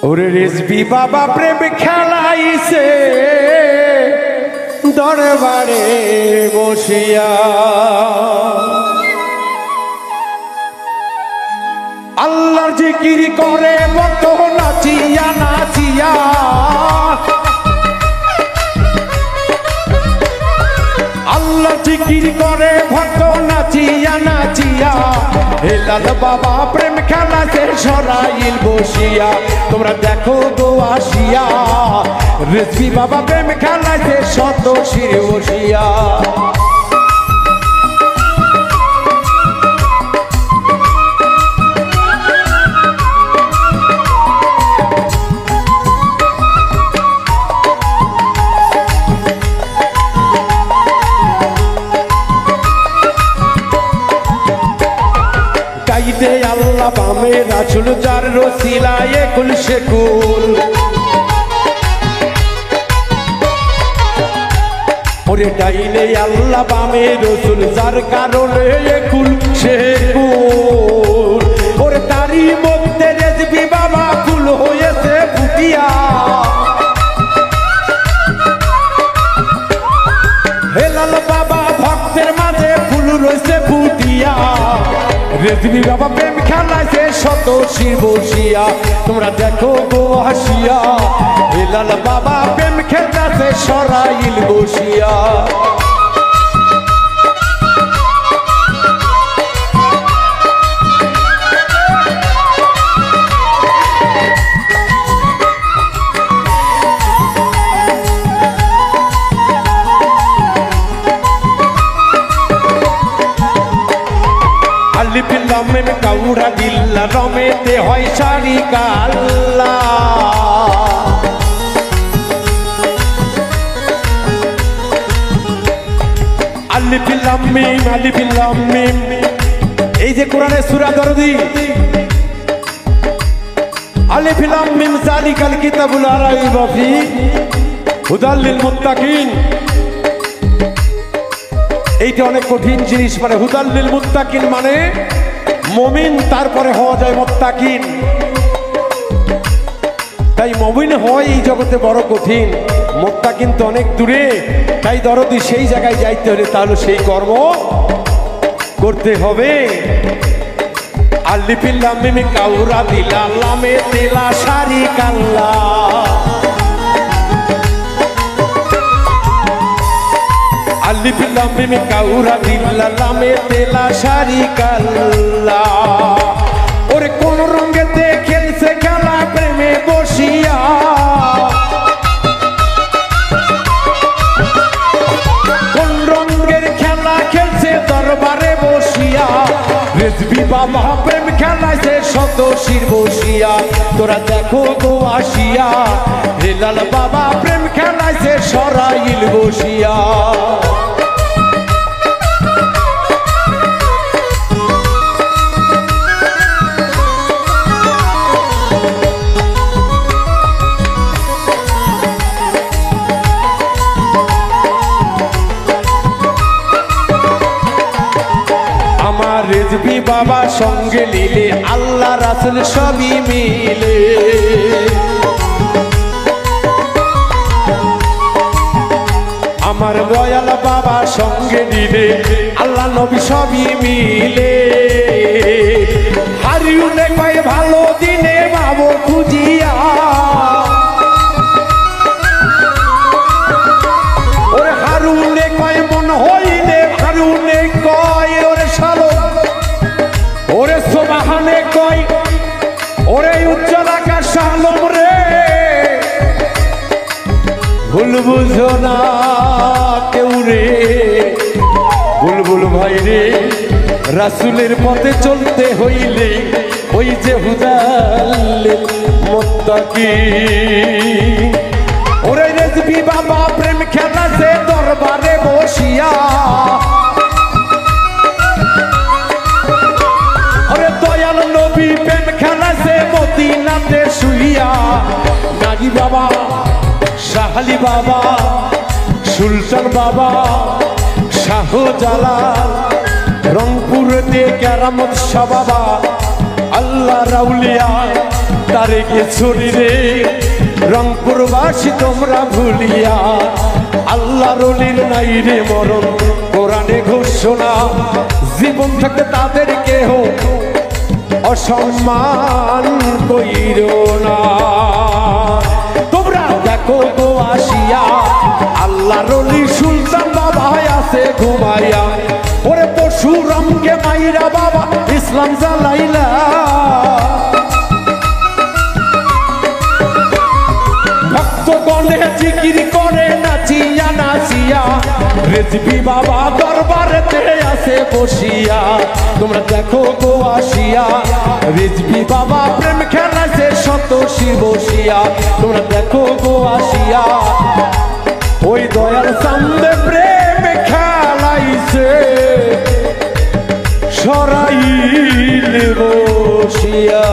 ওরে রেজবি বাবা প্রেম খেলাইছে দরবারে বসিয়া, আল্লাহর জিকির করে মত নাচিয়া নাচিয়া, আল্লাহর জিকির করে ভক্ত নাচিয়া নাচিয়া, হেলাল বাবা প্রেম খেলাছে সরাইল বসিয়া। তোমরা দেখো গো আসিয়া, রেজবি বাবা প্রেম খেলাছে শত শিরে বসিয়া। গাইতে আল্লাহ বামে রাসূল যার রসিলায়ে কুল শেকুল, ওরে গাইলে আল্লাহ বামে রসুল যার কারণে কুল শেকুল, ওরে তারি মধ্যে রেজবি বাবা ফুল হয়েছে ফুটিয়া, হেলাল বাবা ভক্তের মাঝে ফুল রয়েছে ফুটিয়া, রেজবি বাবা প্রেম খেলাইছে শত শির বসিয়া। তোমরা দেখো গো হাসিয়া, হেলাল বাবা প্রেম খেলাইছে সরাইল বসিয়া। আলিফ লাম মিম কাউরা দিল্লা রমেতে হয় সারি কাল্লা, আলিফ লাম মিম আলিফ লাম মিম। এই যে কোরআনের সূরা দরদি, আলিফ লাম মিম যালিকাল কিতাবুল লা রাইবা ফীহি হুদাল লিল মুত্তাকিন। এইটা অনেক কঠিন জিনিস, মানে হুদাল লিল মুত্তাকিন মানে মুমিন, তারপরে হওয়া যায় মুত্তাকিন। তাই মুমিন হয় এই জগতে বড় কঠিন, মুত্তাকিন তো অনেক দূরে। তাই দরদি সেই জায়গায় যাইতে হলে তাহলে সেই কর্ম করতে হবে। আলিফ লাম মিম কাউরা দিলা লামে তেলা সারি কাল্লা, আলিফ লাম মিম কাউরা দিল্লা লামে তেলা সারি কাল্লা, ওরে কোন রঙেতে খেলছে খেলা প্রেমে বসিয়া, কোন রঙের খেলা খেলছে দরবারে বসিয়া, রেজবি বাবা প্রেম খেলাইছে শত শির বসিয়া। তোরা দেখো গো আসিয়া, হেলাল বাবা প্রেম খেলাইছে সরাইল বসিয়া। আমার রেজবি বাবা সঙ্গে নিলে আল্লাহ রাসূল সবই মিলে, আমার দয়াল বাবা সঙ্গে নিলে আল্লাহ নবী সবই মিলে, হারিউনে কয় ভালো দিনে বাবু খুঁজিয়া, ওরে হারুনে কয় মন হইলে, হারুনে কয় ওরে শালো, ওরে সোবাহানে কয় ওরে উজ্জ্বল আকাশ আলম রে, ভুল বুঝো না কেউ রে, বুলবুল ভাই রে, রাসূলের পথে চলতে হইলে ওই যে হুদাল লিল মুত্তাকিন, ওরে রেজবি বাবা প্রেম খেলাছে দরবারে বসিয়া, ওরে দয়াল নবী প্রেম খেলাছে মদিনাতে শুইয়া, নাগি বাবা শাহলি বাবা সুলতান বাবা শাহজালাল রংপুর দে কেরামত শাহ বাবা আল্লাহ রাউলিয়া তারেকে ছড়িরে রংপুরবাসী তোমরা ভুলিয়া আল্লাহর ওলির নাই রে মরণ কোরআনে ঘোষণা জীবন থাকতে তাদের কেহ অসম্মান কইরো না তোমরা দেখো গো আসিয়া আল্লাহর ওলি সুলতান বাবা আছে ঘুমাইয়া ওরে পরশুরামকে মাইরা বাবা ইসলাম জ্বালাইলা ভক্তগণে জিকির করে নাচিয়া নাচিয়া রেজবি বাবা দরবারেতে আছে বসিয়া তোমরা দেখো গো আসিয়া রেজবি বাবা প্রেম খেলাইছে শত শির বসিয়া তোমরা দেখো গো আসিয়া ওই দয়াল সামনে প্রেম খেলাইছে সরাইল বসিয়া।